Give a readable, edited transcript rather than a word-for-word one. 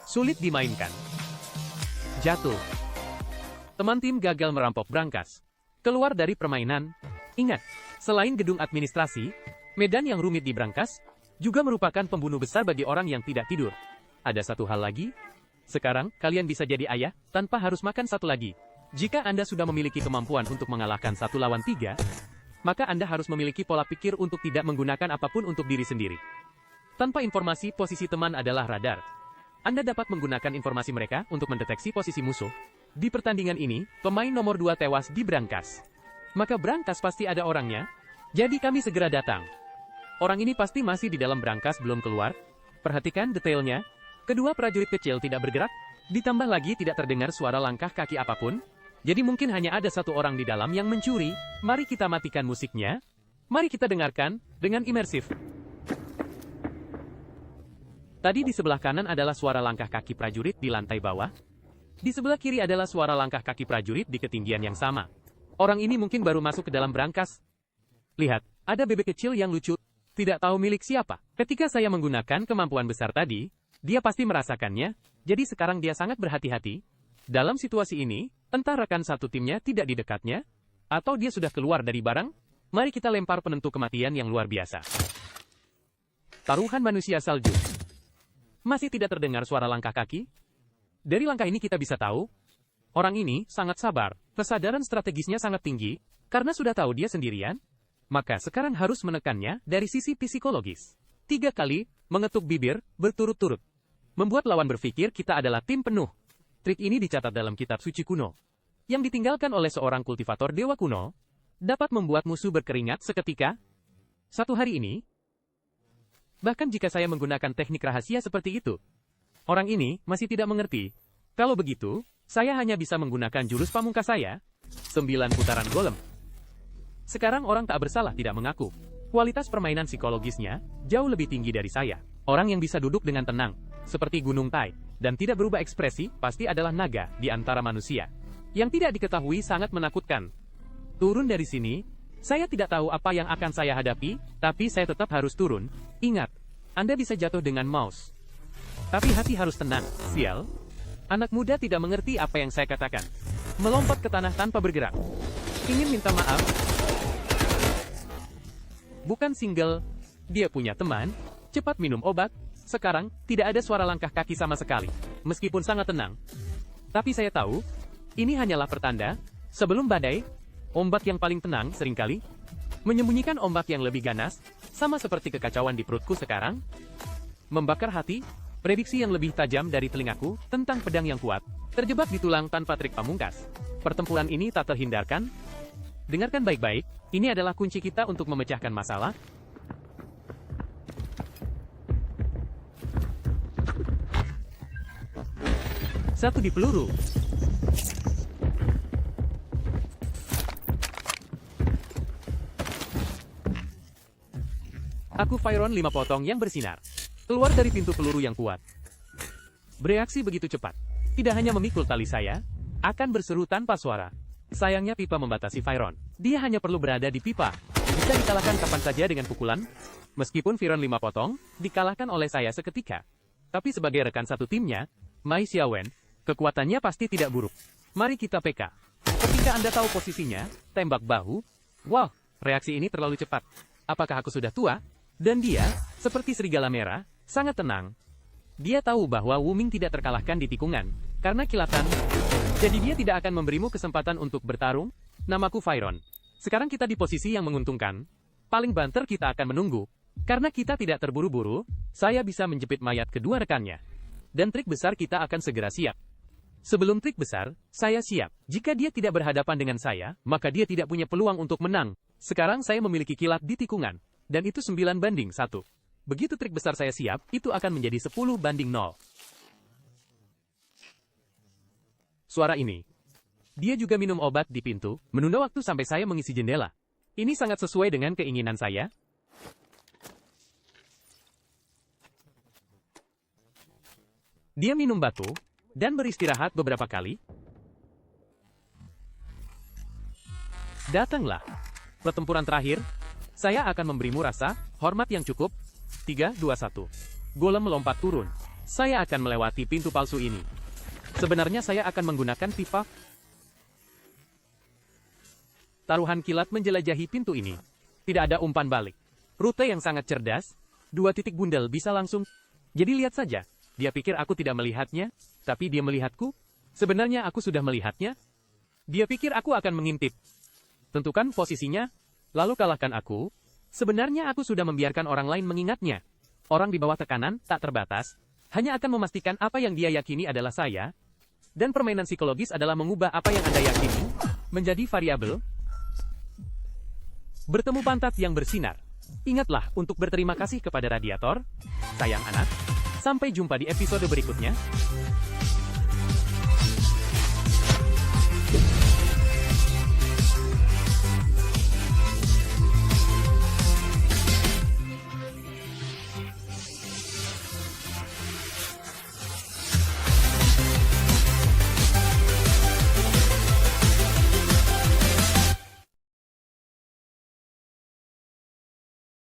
Sulit dimainkan. Jatuh. Teman tim gagal merampok brankas. Keluar dari permainan. Ingat, selain gedung administrasi, medan yang rumit di brankas juga merupakan pembunuh besar bagi orang yang tidak tidur. Ada satu hal lagi. Sekarang, kalian bisa jadi ayah tanpa harus makan satu lagi. Jika Anda sudah memiliki kemampuan untuk mengalahkan 1 lawan 3, maka Anda harus memiliki pola pikir untuk tidak menggunakan apapun untuk diri sendiri. Tanpa informasi posisi teman adalah radar. Anda dapat menggunakan informasi mereka untuk mendeteksi posisi musuh. Di pertandingan ini, pemain nomor 2 tewas di brankas. Maka brankas pasti ada orangnya, jadi kami segera datang. Orang ini pasti masih di dalam brankas belum keluar. Perhatikan detailnya. Kedua prajurit kecil tidak bergerak, ditambah lagi tidak terdengar suara langkah kaki apapun. Jadi mungkin hanya ada satu orang di dalam yang mencuri. Mari kita matikan musiknya. Mari kita dengarkan dengan imersif. Tadi di sebelah kanan adalah suara langkah kaki prajurit di lantai bawah. Di sebelah kiri adalah suara langkah kaki prajurit di ketinggian yang sama. Orang ini mungkin baru masuk ke dalam brankas. Lihat, ada bebek kecil yang lucu. Tidak tahu milik siapa. Ketika saya menggunakan kemampuan besar tadi, dia pasti merasakannya, jadi sekarang dia sangat berhati-hati. Dalam situasi ini, entah rekan satu timnya tidak di dekatnya, atau dia sudah keluar dari barang, mari kita lempar penentu kematian yang luar biasa. Taruhan manusia salju. Masih tidak terdengar suara langkah kaki? Dari langkah ini kita bisa tahu, orang ini sangat sabar, kesadaran strategisnya sangat tinggi, karena sudah tahu dia sendirian, maka sekarang harus menekannya dari sisi psikologis. 3 kali, mengetuk bibir, berturut-turut. Membuat lawan berpikir kita adalah tim penuh. Trik ini dicatat dalam kitab suci kuno. Yang ditinggalkan oleh seorang kultivator dewa kuno, dapat membuat musuh berkeringat seketika. Satu hari ini, bahkan jika saya menggunakan teknik rahasia seperti itu, orang ini masih tidak mengerti. Kalau begitu, saya hanya bisa menggunakan jurus pamungkas saya, 9 putaran golem. Sekarang orang tak bersalah tidak mengaku. Kualitas permainan psikologisnya jauh lebih tinggi dari saya. Orang yang bisa duduk dengan tenang, seperti Gunung Tai, dan tidak berubah ekspresi, pasti adalah naga di antara manusia. Yang tidak diketahui sangat menakutkan. Turun dari sini, saya tidak tahu apa yang akan saya hadapi, tapi saya tetap harus turun. Ingat, Anda bisa jatuh dengan mouse. Tapi hati harus tenang, sial. Anak muda tidak mengerti apa yang saya katakan. Melompat ke tanah tanpa bergerak. Ingin minta maaf. Bukan single, dia punya teman, cepat minum obat. Sekarang, tidak ada suara langkah kaki sama sekali, meskipun sangat tenang. Tapi saya tahu, ini hanyalah pertanda, sebelum badai, ombak yang paling tenang seringkali, menyembunyikan ombak yang lebih ganas, sama seperti kekacauan di perutku sekarang, membakar hati, prediksi yang lebih tajam dari telingaku, tentang pedang yang kuat, terjebak di tulang tanpa trik pamungkas. Pertempuran ini tak terhindarkan. Dengarkan baik-baik, ini adalah kunci kita untuk memecahkan masalah. Satu di peluru. Aku Fyron 5 potong yang bersinar. Keluar dari pintu peluru yang kuat. Bereaksi begitu cepat. Tidak hanya memikul tali saya, akan berseru tanpa suara. Sayangnya pipa membatasi Fyron. Dia hanya perlu berada di pipa. Bisa dikalahkan kapan saja dengan pukulan. Meskipun Fyron 5 potong, dikalahkan oleh saya seketika. Tapi sebagai rekan satu timnya, Mai Xiaowen, kekuatannya pasti tidak buruk. Mari kita PK. Ketika Anda tahu posisinya, tembak bahu. Wow, reaksi ini terlalu cepat. Apakah aku sudah tua? Dan dia, seperti serigala merah, sangat tenang. Dia tahu bahwa Wu Ming tidak terkalahkan di tikungan, karena kilatan. Jadi dia tidak akan memberimu kesempatan untuk bertarung. Namaku Fyron. Sekarang kita di posisi yang menguntungkan. Paling banter kita akan menunggu. Karena kita tidak terburu-buru, saya bisa menjepit mayat kedua rekannya. Dan trik besar kita akan segera siap. Sebelum trik besar, saya siap. Jika dia tidak berhadapan dengan saya, maka dia tidak punya peluang untuk menang. Sekarang saya memiliki kilat di tikungan. Dan itu 9-1. Begitu trik besar saya siap, itu akan menjadi 10-0. Suara ini. Dia juga minum obat di pintu, menunda waktu sampai saya mengisi jendela. Ini sangat sesuai dengan keinginan saya. Dia minum batu, dan beristirahat beberapa kali. Datanglah. Pertempuran terakhir, saya akan memberimu rasa hormat yang cukup. 3, 2, 1. Golem melompat turun. Saya akan melewati pintu palsu ini. Sebenarnya saya akan menggunakan pipa. Taruhan kilat menjelajahi pintu ini. Tidak ada umpan balik. Rute yang sangat cerdas. 2 titik bundel bisa langsung. Jadi lihat saja. Dia pikir aku tidak melihatnya, tapi dia melihatku. Sebenarnya aku sudah melihatnya. Dia pikir aku akan mengintip. Tentukan posisinya, lalu kalahkan aku. Sebenarnya aku sudah membiarkan orang lain mengingatnya. Orang di bawah tekanan, tak terbatas, hanya akan memastikan apa yang dia yakini adalah saya. Dan permainan psikologis adalah mengubah apa yang Anda yakini menjadi variabel. Bertemu pantat yang bersinar. Ingatlah untuk berterima kasih kepada radiator. Sayang anak. Sampai jumpa di episode berikutnya.